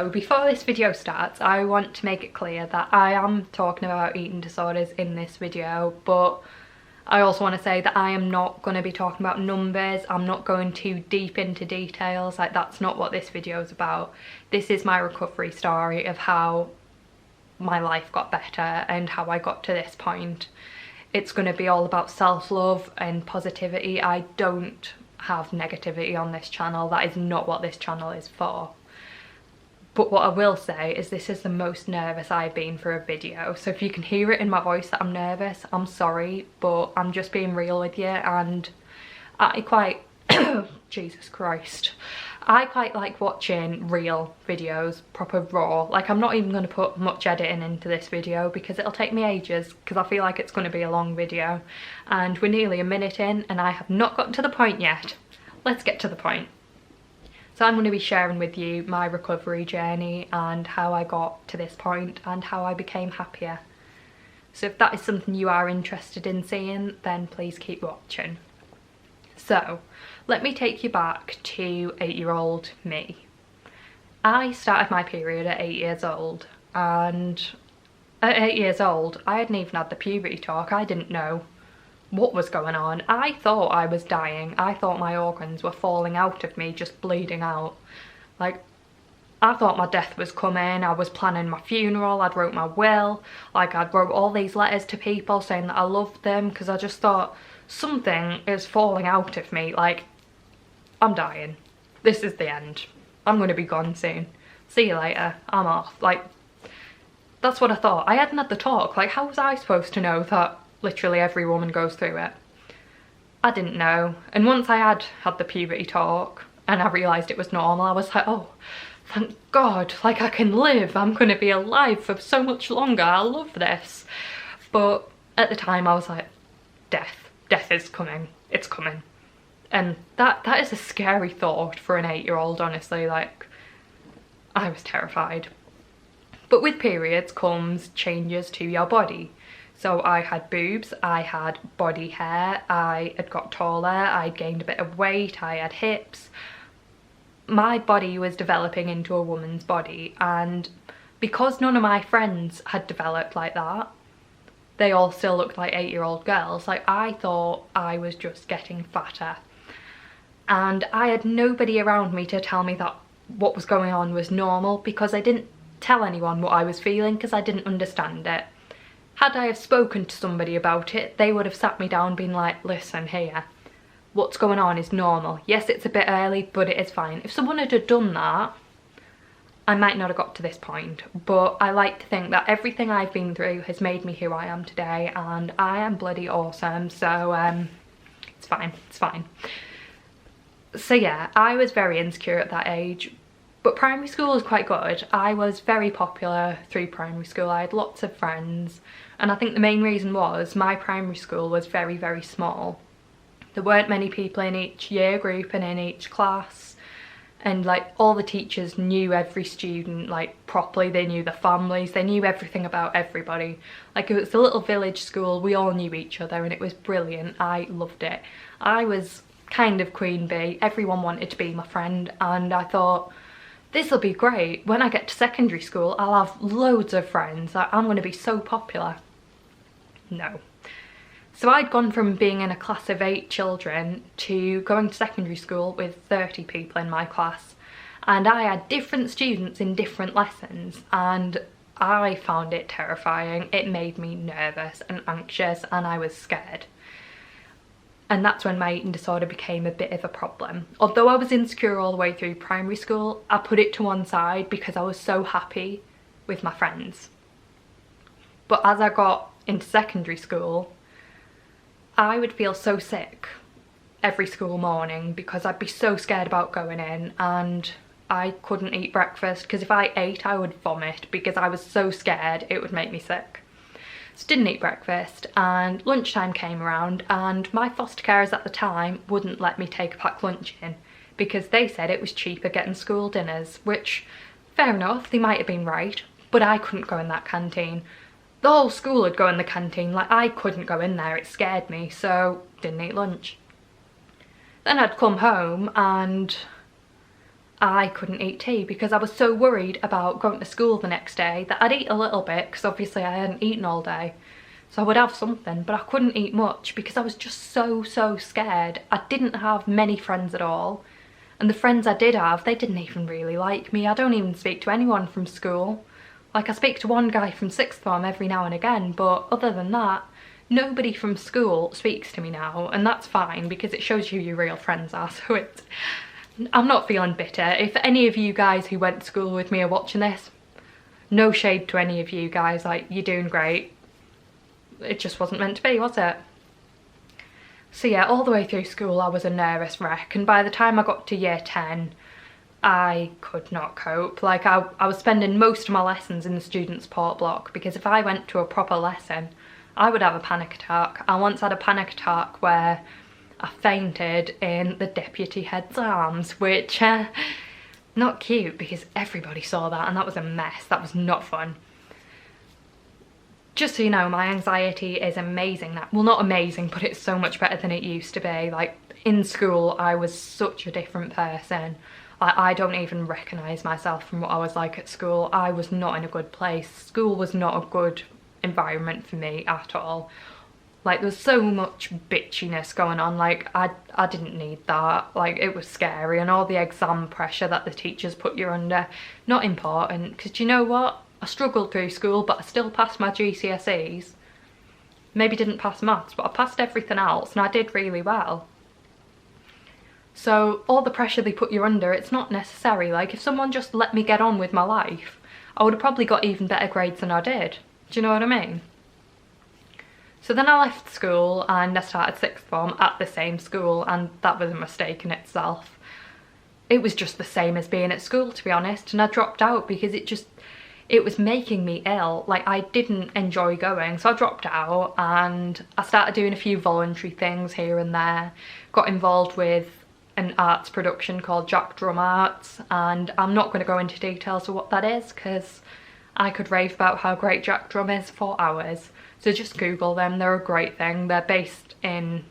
So before this video starts, I want to make it clear that I am talking about eating disorders in this video, but I also want to say that I am not going to be talking about numbers. I'm not going too deep into details. Like, that's not what this video is about. This is my recovery story of how my life got better and how I got to this point. It's going to be all about self-love and positivity. I don't have negativity on this channel. That is not what this channel is for. But what I will say is this is the most nervous I've been for a video. So if you can hear it in my voice that I'm nervous, I'm sorry, but I'm just being real with you. And I quite, Jesus Christ, I quite like watching real videos, proper raw. Like, I'm not even going to put much editing into this video because it'll take me ages, because I feel like it's going to be a long video. And we're nearly a minute in and I have not gotten to the point yet. Let's get to the point. So I'm going to be sharing with you my recovery journey and how I got to this point and how I became happier. So if that is something you are interested in seeing, then please keep watching. So let me take you back to 8-year-old me. I started my period at 8 years old, and at 8 years old I hadn't even had the puberty talk. I didn't know what was going on. I thought I was dying. I thought my organs were falling out of me, just bleeding out. Like, I thought my death was coming. I was planning my funeral. I'd wrote my will. Like, I'd wrote all these letters to people saying that I loved them, because I just thought something is falling out of me. Like, I'm dying. This is the end. I'm going to be gone soon. See you later. I'm off. Like, that's what I thought. I hadn't had the talk. Like, how was I supposed to know that literally every woman goes through it? I didn't know. And once I had the puberty talk and I realised it was normal, I was like, oh, thank God, like, I can live. I'm going to be alive for so much longer. I love this. But at the time I was like, death is coming. It's coming. And that is a scary thought for an 8-year-old, honestly. Like, I was terrified. But with periods comes changes to your body. So I had boobs, I had body hair, I had got taller, I'd gained a bit of weight, I had hips. My body was developing into a woman's body, and because none of my friends had developed like that, they all still looked like 8-year-old girls. Like, I thought I was just getting fatter. And I had nobody around me to tell me that what was going on was normal, because I didn't tell anyone what I was feeling because I didn't understand it. Had I have spoken to somebody about it, they would have sat me down being like, listen here, what's going on is normal. Yes, it's a bit early, but it is fine. If someone had done that, I might not have got to this point. But I like to think that everything I've been through has made me who I am today, and I am bloody awesome. So it's fine, it's fine. So yeah, I was very insecure at that age. But primary school was quite good. I was very popular through primary school. I had lots of friends. And I think the main reason was my primary school was very, very small. There weren't many people in each year group and in each class. And like, all the teachers knew every student like properly. They knew the families. They knew everything about everybody. Like, it was a little village school. We all knew each other and it was brilliant. I loved it. I was kind of queen bee. Everyone wanted to be my friend, and I thought, this will be great. When I get to secondary school, I'll have loads of friends. I'm going to be so popular. No. So I'd gone from being in a class of 8 children to going to secondary school with 30 people in my class. And I had different students in different lessons, and I found it terrifying. It made me nervous and anxious, and I was scared. And that's when my eating disorder became a bit of a problem. Although I was insecure all the way through primary school, I put it to one side because I was so happy with my friends. But as I got into secondary school, I would feel so sick every school morning because I'd be so scared about going in, and I couldn't eat breakfast because if I ate I would vomit because I was so scared it would make me sick. So didn't eat breakfast, and lunchtime came around, and my foster carers at the time wouldn't let me take a packed lunch in because they said it was cheaper getting school dinners, which, fair enough, they might have been right, but I couldn't go in that canteen. The whole school would go in the canteen. Like, I couldn't go in there. It scared me, so didn't eat lunch. Then I'd come home and I couldn't eat tea because I was so worried about going to school the next day that I'd eat a little bit, because obviously I hadn't eaten all day. So I would have something, but I couldn't eat much because I was just so scared. I didn't have many friends at all. And the friends I did have, they didn't even really like me. I don't even speak to anyone from school. Like, I speak to one guy from sixth form every now and again, but other than that, nobody from school speaks to me now, and that's fine because it shows you who your real friends are. So I'm not feeling bitter. If any of you guys who went to school with me are watching this, no shade to any of you guys, like, you're doing great. It just wasn't meant to be, was it? So yeah, all the way through school I was a nervous wreck, and by the time I got to year 10, I could not cope. Like, I was spending most of my lessons in the student support block, because if I went to a proper lesson, I would have a panic attack. I once had a panic attack where I fainted in the deputy head's arms, which, not cute because everybody saw that, and that was a mess. That was not fun. Just so you know, my anxiety is amazing. Well, not amazing, but it's so much better than it used to be. Like, in school, I was such a different person. Like, I don't even recognise myself from what I was like at school. I was not in a good place. School was not a good environment for me at all. Like, there was so much bitchiness going on. Like, I didn't need that. Like, it was scary, and all the exam pressure that the teachers put you under, not important. Because you know what? I struggled through school, but I still passed my GCSEs. Maybe didn't pass maths, but I passed everything else, and I did really well. So all the pressure they put you under, it's not necessary. Like, if someone just let me get on with my life, I would have probably got even better grades than I did. Do you know what I mean? So then I left school and I started sixth form at the same school, and that was a mistake in itself. It was just the same as being at school, to be honest, and I dropped out because it was making me ill. Like, I didn't enjoy going, so I dropped out and I started doing a few voluntary things here and there. Got involved with an arts production called Jack Drum Arts, and I'm not going to go into details of what that is because I could rave about how great Jack Drum is for hours. So just Google them, they're a great thing. They're based in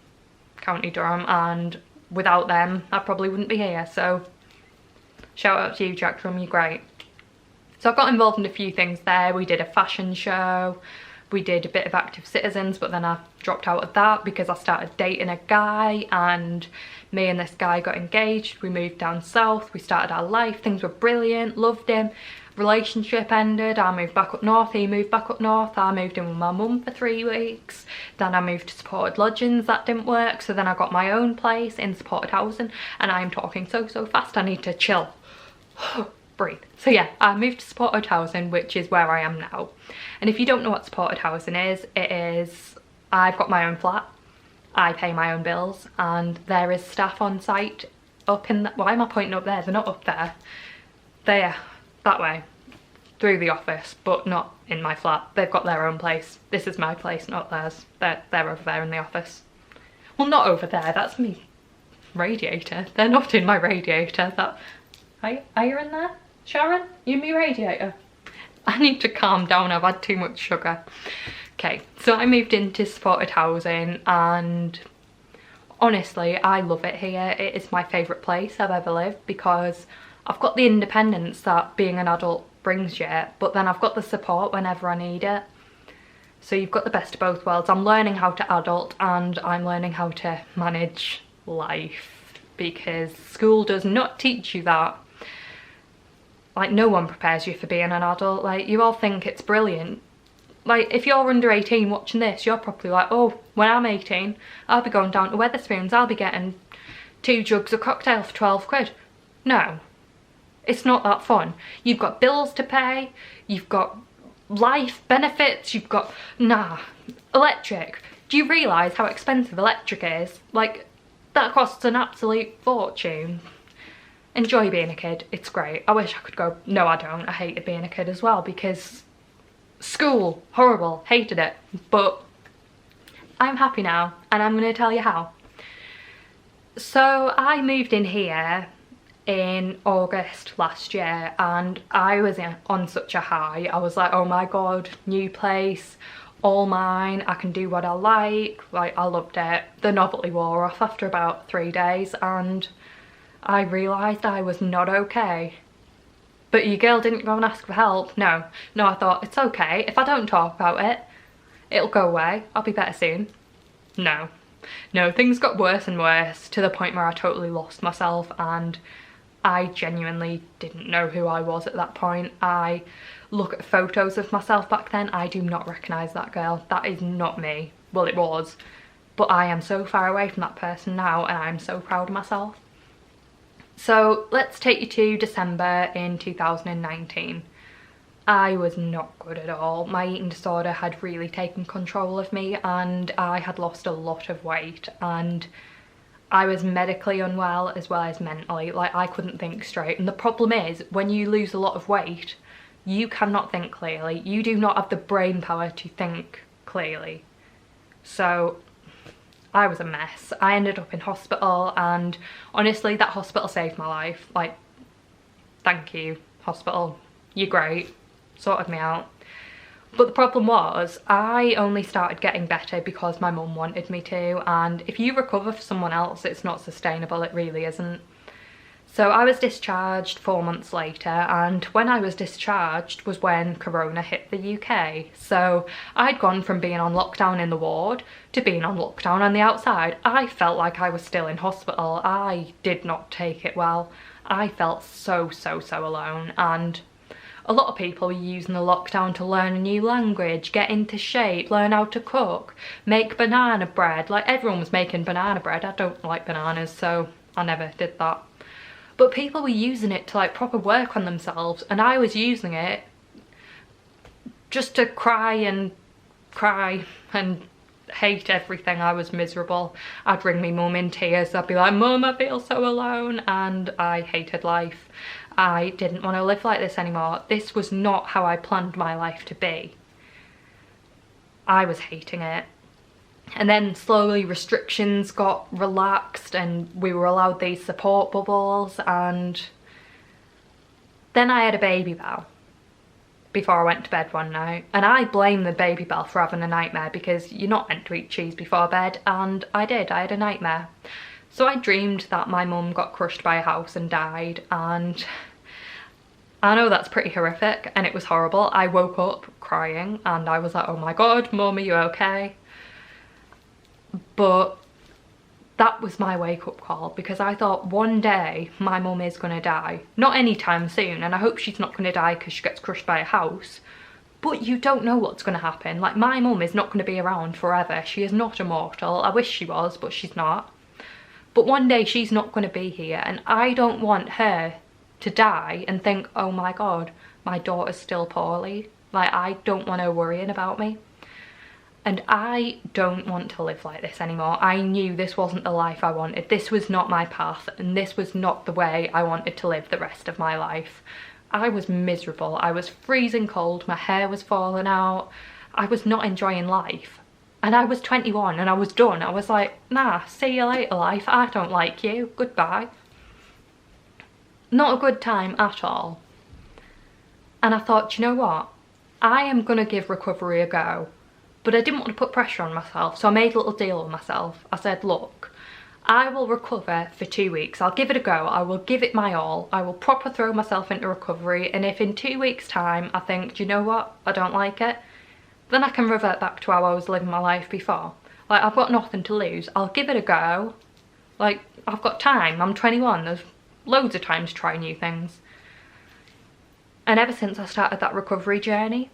County Durham, and without them I probably wouldn't be here, so shout out to you, Jack Drum, you're great. So I got involved in a few things there. We did a fashion show, we did a bit of Active Citizens, but then I dropped out of that because I started dating a guy, and me and this guy got engaged. We moved down south, we started our life, things were brilliant, loved him. Relationship ended, I moved back up north, he moved back up north, I moved in with my mum for 3 weeks, then I moved to supported lodgings, that didn't work, so then I got my own place in supported housing, and I'm talking so fast, I need to chill. Breathe. So yeah, I moved to supported housing, which is where I am now. And if you don't know what supported housing is, it is, I've got my own flat, I pay my own bills, and there is staff on site up in the, why am I pointing up there? They're not up there. They're that way, through the office, but not in my flat. They've got their own place. This is my place, not theirs. They're over there in the office. Well, not over there, that's me radiator. They're not in my radiator. That, are you in there? Sharon, you me radiator? I need to calm down, I've had too much sugar. Okay, so I moved into supported housing, and honestly, I love it here. It is my favourite place I've ever lived because I've got the independence that being an adult brings you, but then I've got the support whenever I need it. So you've got the best of both worlds. I'm learning how to adult, and I'm learning how to manage life, because school does not teach you that. Like, no one prepares you for being an adult. Like, you all think it's brilliant. Like, if you're under 18 watching this, you're probably like, oh, when I'm 18, I'll be going down to Wetherspoons, I'll be getting 2 jugs of cocktail for 12 quid. No, it's not that fun. You've got bills to pay, you've got life benefits, you've got, electric. Do you realise how expensive electric is? Like, that costs an absolute fortune. Enjoy being a kid, it's great. I wish I could go, no I don't, I hated being a kid as well, because school, horrible, hated it. But I'm happy now, and I'm going to tell you how. So I moved in here in August last year, and I was on such a high. I was like, oh my god, new place, all mine, I can do what I like I loved it. The novelty wore off after about 3 days, and I realised I was not okay. But your girl didn't go and ask for help. No, I thought, it's okay. If I don't talk about it, it'll go away. I'll be better soon. No, things got worse and worse to the point where I totally lost myself, and I genuinely didn't know who I was at that point. I look at photos of myself back then, I do not recognise that girl. That is not me. Well, it was, but I am so far away from that person now, and I'm so proud of myself. So let's take you to December in 2019. I was not good at all. My eating disorder had really taken control of me, and I had lost a lot of weight, and I was medically unwell as well as mentally. Like, I couldn't think straight. And the problem is, when you lose a lot of weight, you cannot think clearly. You do not have the brain power to think clearly. So I was a mess. I ended up in hospital, and honestly, that hospital saved my life. Like, thank you, hospital. You're great. Sorted me out. But the problem was, I only started getting better because my mum wanted me to, and if you recover for someone else, it's not sustainable. It really isn't. So I was discharged 4 months later, and when I was discharged was when Corona hit the UK. So I'd gone from being on lockdown in the ward to being on lockdown on the outside. I felt like I was still in hospital. I did not take it well. I felt so alone, and a lot of people were using the lockdown to learn a new language, get into shape, learn how to cook, make banana bread. Like, everyone was making banana bread. I don't like bananas, so I never did that. But people were using it to like proper work on themselves, and I was using it just to cry and hate everything. I was miserable. I'd ring me mum in tears. I'd be like, Mum, I feel so alone, and I hated life. I didn't want to live like this anymore. This was not how I planned my life to be. I was hating it. And then slowly restrictions got relaxed, and we were allowed these support bubbles, and then I had a baby bell before I went to bed one night, and I blame the baby bell for having a nightmare, because you're not meant to eat cheese before bed, and I did. I had a nightmare. So I dreamed that my mum got crushed by a house and died, and I know that's pretty horrific, and it was horrible. I woke up crying, and I was like, oh my God, Mum, are you okay? But that was my wake-up call, because I thought, one day my mum is going to die. Not anytime soon, and I hope she's not going to die because she gets crushed by a house, but you don't know what's going to happen. Like, my mum is not going to be around forever. She is not immortal. I wish she was, but she's not. But one day she's not going to be here, and I don't want her to die and think, oh my God, my daughter's still poorly. Like, I don't want her worrying about me. And I don't want to live like this anymore. I knew this wasn't the life I wanted. This was not my path, and this was not the way I wanted to live the rest of my life. I was miserable. I was freezing cold. My hair was falling out. I was not enjoying life. And I was 21 and I was done. I was like, nah, see you later, life. I don't like you. Goodbye. Not a good time at all. And I thought, you know what? I am going to give recovery a go. But I didn't want to put pressure on myself, so I made a little deal with myself. I said, look, I will recover for 2 weeks. I'll give it a go. I will give it my all. I will proper throw myself into recovery. And if in 2 weeks' time I think, do you know what? I don't like it, then I can revert back to how I was living my life before. Like, I've got nothing to lose. I'll give it a go. Like, I've got time. I'm 21. There's loads of time to try new things. And ever since I started that recovery journey,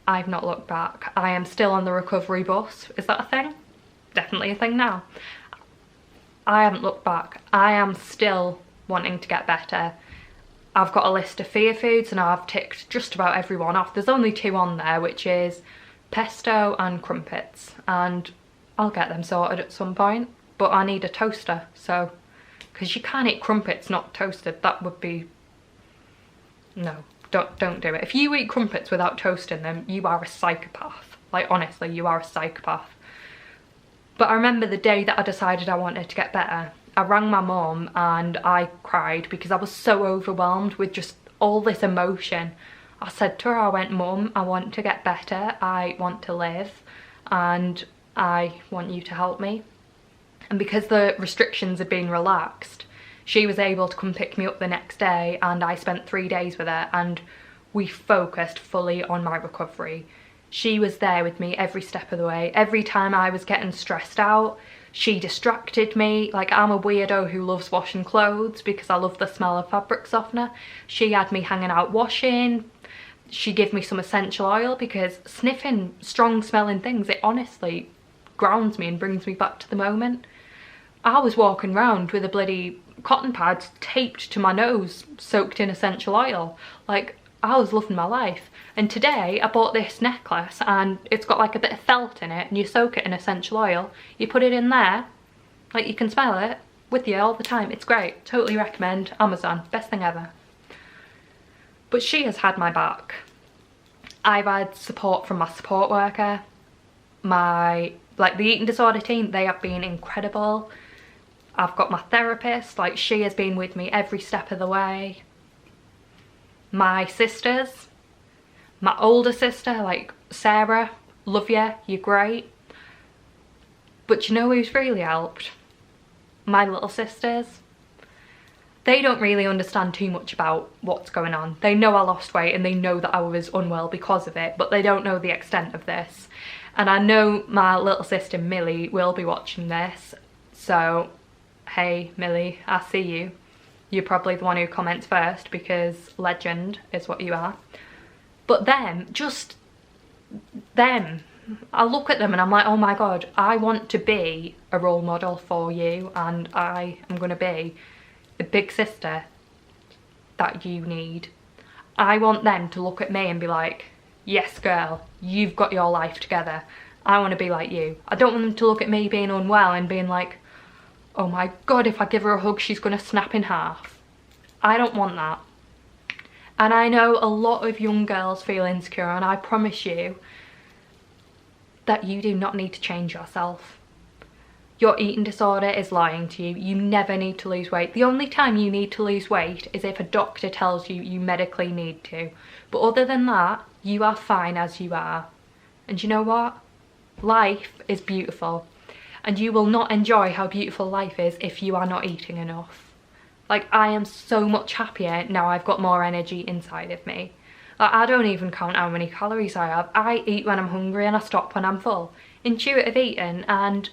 I've not looked back. I am still on the recovery bus. Is that a thing? Definitely a thing now. I haven't looked back. I am still wanting to get better. I've got a list of fear foods and I've ticked just about every one off. There's only 2 on there, which is pesto and crumpets, and I'll get them sorted at some point, but I need a toaster, so, because you can't eat crumpets not toasted. That would be, no. Don't do it. If you eat crumpets without toasting them, you are a psychopath. Like, honestly, you are a psychopath. But I remember the day that I decided I wanted to get better, I rang my mum and I cried because I was so overwhelmed with just all this emotion. I said to her, I went, Mum, I want to get better. I want to live, and I want you to help me. And because the restrictions had been relaxed, She was able to come pick me up the next day, and I spent 3 days with her, and we focused fully on my recovery. She was there with me every step of the way. Every time I was getting stressed out, she distracted me. Like, I'm a weirdo who loves washing clothes because I love the smell of fabric softener. She had me hanging out washing. She gave me some essential oil because sniffing strong smelling things, it honestly grounds me and brings me back to the moment. I was walking around with a bloody cotton pad taped to my nose, soaked in essential oil. Like, I was loving my life. And today I bought this necklace, and it's got like a bit of felt in it, and you soak it in essential oil, you put it in there, like you can smell it with you all the time. It's great. Totally recommend. Amazon, best thing ever. But she has had my back. I've had support from my support worker, the eating disorder team, they have been incredible. I've got my therapist, like, she has been with me every step of the way. My sisters, my older sister, like Sarah, love you, you're great. But you know who's really helped? My little sisters. They don't really understand too much about what's going on. They know I lost weight and they know that I was unwell because of it, but they don't know the extent of this. And I know my little sister Millie will be watching this, so hey Millie, I see you. You're probably the one who comments first because legend is what you are. But them, just them, I look at them and I'm like, oh my god, I want to be a role model for you, and I am going to be the big sister that you need. I want them to look at me and be like, yes girl, you've got your life together. I want to be like you. I don't want them to look at me being unwell and being like, oh my god, if I give her a hug she's going to snap in half. I don't want that. And I know a lot of young girls feel insecure, and I promise you that you do not need to change yourself. Your eating disorder is lying to you. You never need to lose weight. The only time you need to lose weight is if a doctor tells you you medically need to. But other than that, you are fine as you are. And you know what? Life is beautiful. And you will not enjoy how beautiful life is if you are not eating enough. Like, I am so much happier now I've got more energy inside of me. Like, I don't even count how many calories I have. I eat when I'm hungry and I stop when I'm full. Intuitive eating. And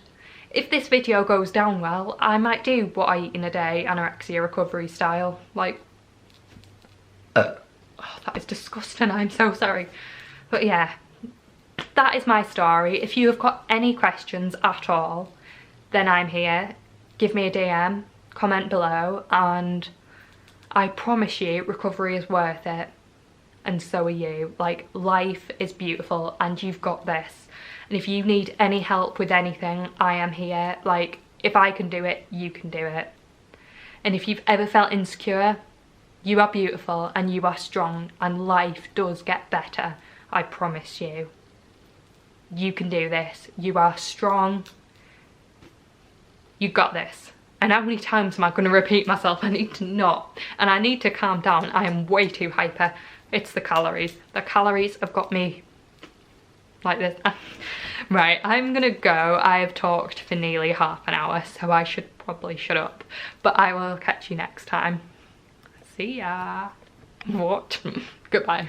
if this video goes down well, I might do what I eat in a day, anorexia recovery style. Like, oh, that is disgusting, I'm so sorry. But yeah, that is my story. If you have got any questions at all, then I'm here. Give me a DM, comment below, and I promise you recovery is worth it. And so are you. Like, life is beautiful and you've got this. And if you need any help with anything, I am here. Like, if I can do it, you can do it. And if you've ever felt insecure, you are beautiful and you are strong, and life does get better. I promise you. You can do this. You are strong. You got this. And how many times am I going to repeat myself? I need to not. And I need to calm down. I am way too hyper. It's the calories. The calories have got me like this. Right, I'm gonna go. I have talked for nearly half an hour, so I should probably shut up. But I will catch you next time. See ya. What? Goodbye.